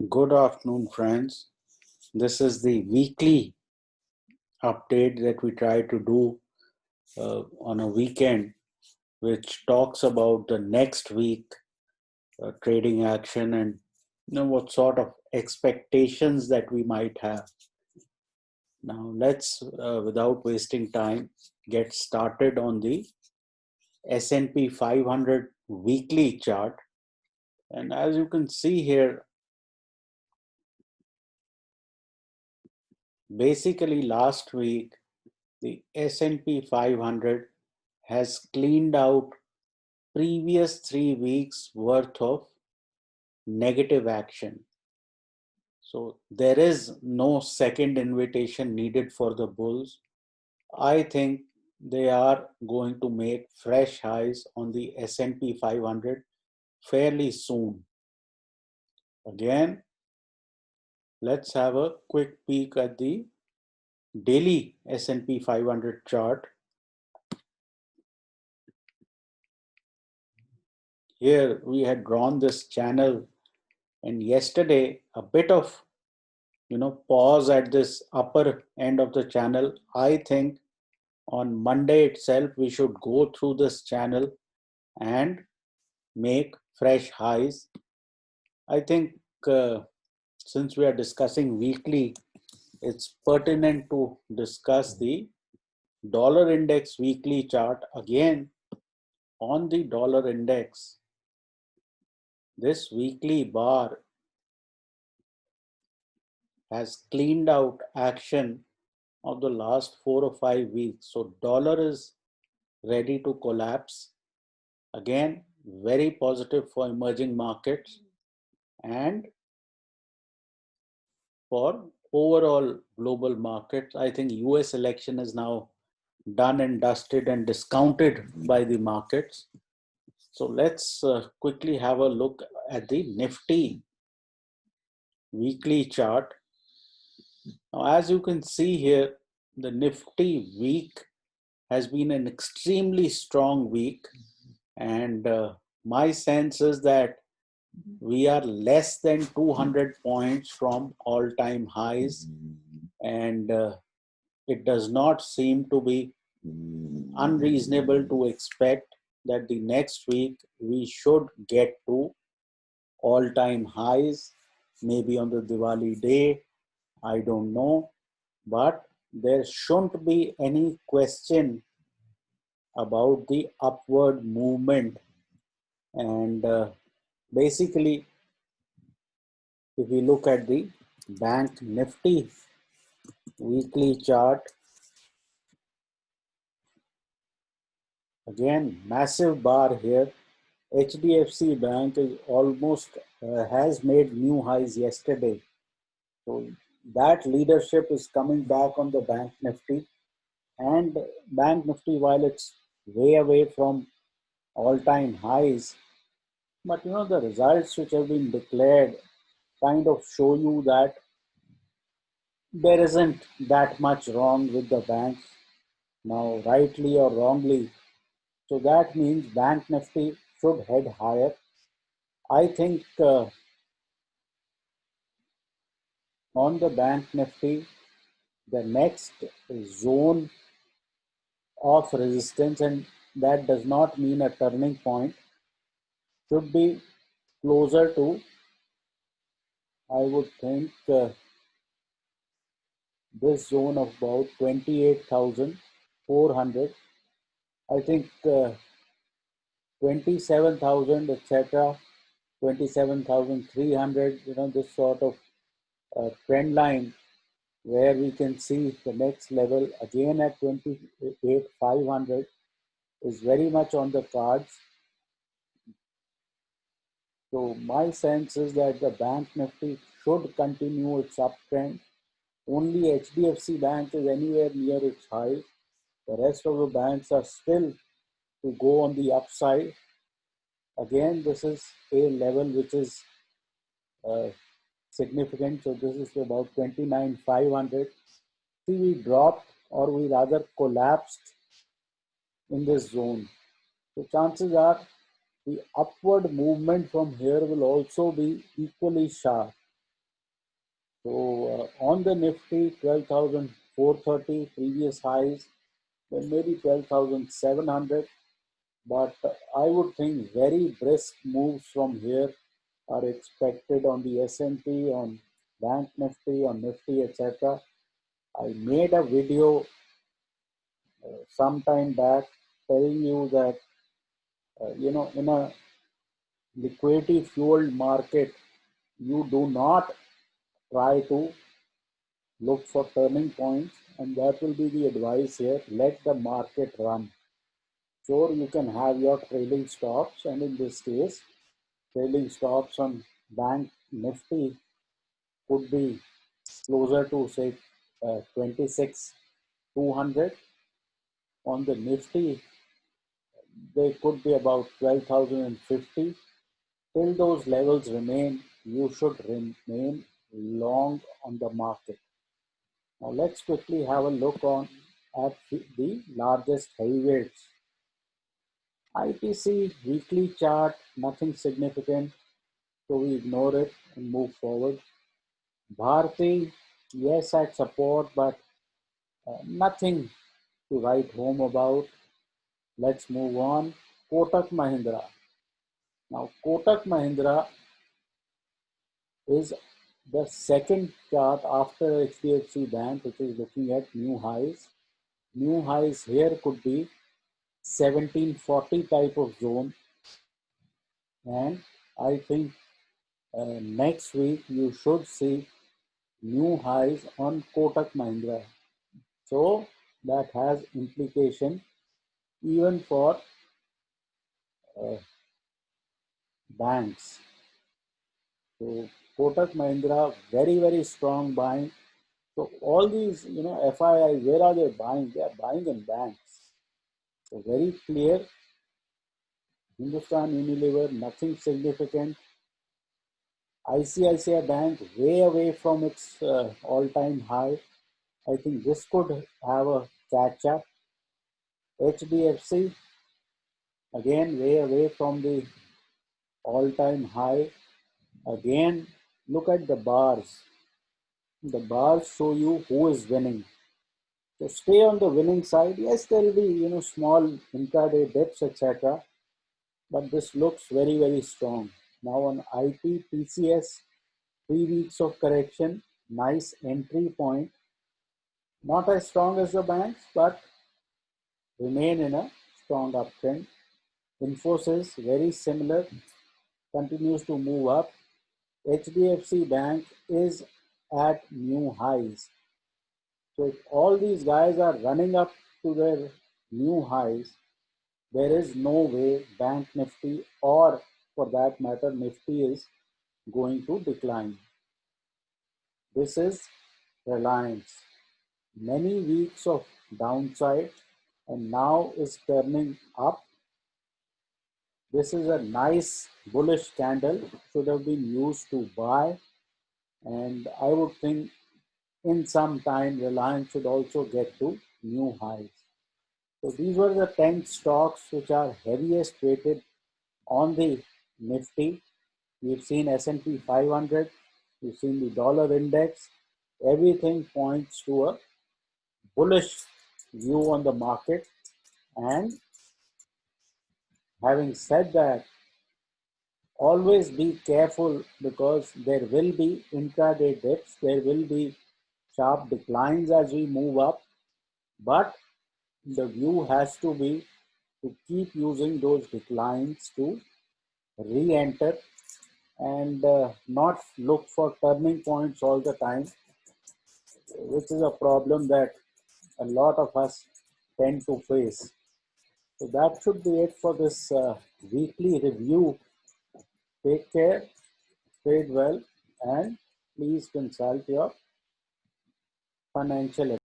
Good afternoon, friends. This is the weekly update that we try to do on a weekend, which talks about the next week trading action and what sort of expectations that we might have. Now, let's, without wasting time, get started on the S&P 500 weekly chart. And as you can see here, basically last week, the S&P 500 has cleaned out previous 3 weeks worth of negative action. So there is no second invitation needed for the bulls. I think they are going to make fresh highs on the S&P 500 fairly soon. Again, let's have a quick peek at the daily S&P 500 chart. Here we had drawn this channel, and yesterday a bit of pause at this upper end of the channel. I think on Monday itself we should go through this channel and make fresh highs. I think since we are discussing weekly, it's pertinent to discuss the dollar index weekly chart. Again, on the dollar index, this weekly bar has cleaned out action of the last 4 or 5 weeks. So dollar is ready to collapse. Again, very positive for emerging markets and for overall global markets. I think US election is now done and dusted and discounted by the markets. So let's quickly have a look at the Nifty weekly chart. Now, as you can see here, the Nifty week has been an extremely strong week, and my sense is that we are less than 200 points from all-time highs, and it does not seem to be unreasonable to expect that the next week we should get to all-time highs, maybe on the Diwali day, I don't know, but there shouldn't be any question about the upward movement. And basically, if we look at the Bank Nifty weekly chart, again, massive bar here. HDFC Bank is almost has made new highs yesterday. So that leadership is coming back on the Bank Nifty. And Bank Nifty, while it's way away from all-time highs, but the results which have been declared kind of show you that there isn't that much wrong with the banks now, rightly or wrongly. So that means Bank Nifty should head higher. I think on the Bank Nifty, the next zone of resistance, and that does not mean a turning point, should be closer to, I would think, this zone of about 28,400. I think 27,000, etc., 27,300, this sort of trend line where we can see the next level again at 28,500 is very much on the cards. So my sense is that the Bank Nifty should continue its uptrend. Only HDFC Bank is anywhere near its high. The rest of the banks are still to go on the upside. Again, this is a level which is significant. So this is about 29,500. See, we dropped, or we rather collapsed in this zone. So chances are the upward movement from here will also be equally sharp. So on the Nifty, 12,430 previous highs, then maybe 12,700. But I would think very brisk moves from here are expected on the S&P, on Bank Nifty, on Nifty, etc. I made a video some time back telling you that, in a liquidity fueled market, you do not try to look for turning points, and that will be the advice here. Let the market run. Sure, you can have your trailing stops, and in this case, trailing stops on Bank Nifty could be closer to say 26,200. On the Nifty, they could be about 12,050. Till those levels remain, you should remain long on the market. Now let's quickly have a look at the largest heavyweights. ITC weekly chart, nothing significant, so we ignore it and move forward. Bharti, yes, at support, but nothing to write home about. Let's move on. Kotak Mahindra. Now, Kotak Mahindra is the second chart after HDFC Bank, which is looking at new highs. New highs here could be 1740 type of zone, and I think next week you should see new highs on Kotak Mahindra. So that has implication even for uh, banks. So Kotak Mahindra, very, very strong buying. So all these, FII, where are they buying? They are buying in banks. So very clear. Hindustan Unilever, nothing significant. ICICI Bank, way away from its all-time high. I think this could have a catch-up. HDFC, again, way away from the all-time high. Again, look at the bars. The bars show you who is winning. So stay on the winning side. Yes, there will be small intraday dips, etc. But this looks very, very strong. Now on IT TCS, 3 weeks of correction, nice entry point. Not as strong as the banks, but remain in a strong uptrend. Infosys, very similar, continues to move up. HDFC Bank is at new highs. So if all these guys are running up to their new highs, there is no way Bank Nifty or for that matter Nifty is going to decline. This is Reliance. Many weeks of downside and now is turning up. This is a nice bullish candle, should have been used to buy, and I would think in some time Reliance should also get to new highs. So these were the 10 stocks which are heaviest weighted on the Nifty. We've seen S&P 500, we've seen the dollar index. Everything points to a bullish view on the market. And having said that, always be careful because there will be intraday dips, there will be sharp declines as we move up, but the view has to be to keep using those declines to re-enter and not look for turning points all the time, which is a problem that a lot of us tend to face. So that should be it for this weekly review. Take care, trade well, and please consult your financial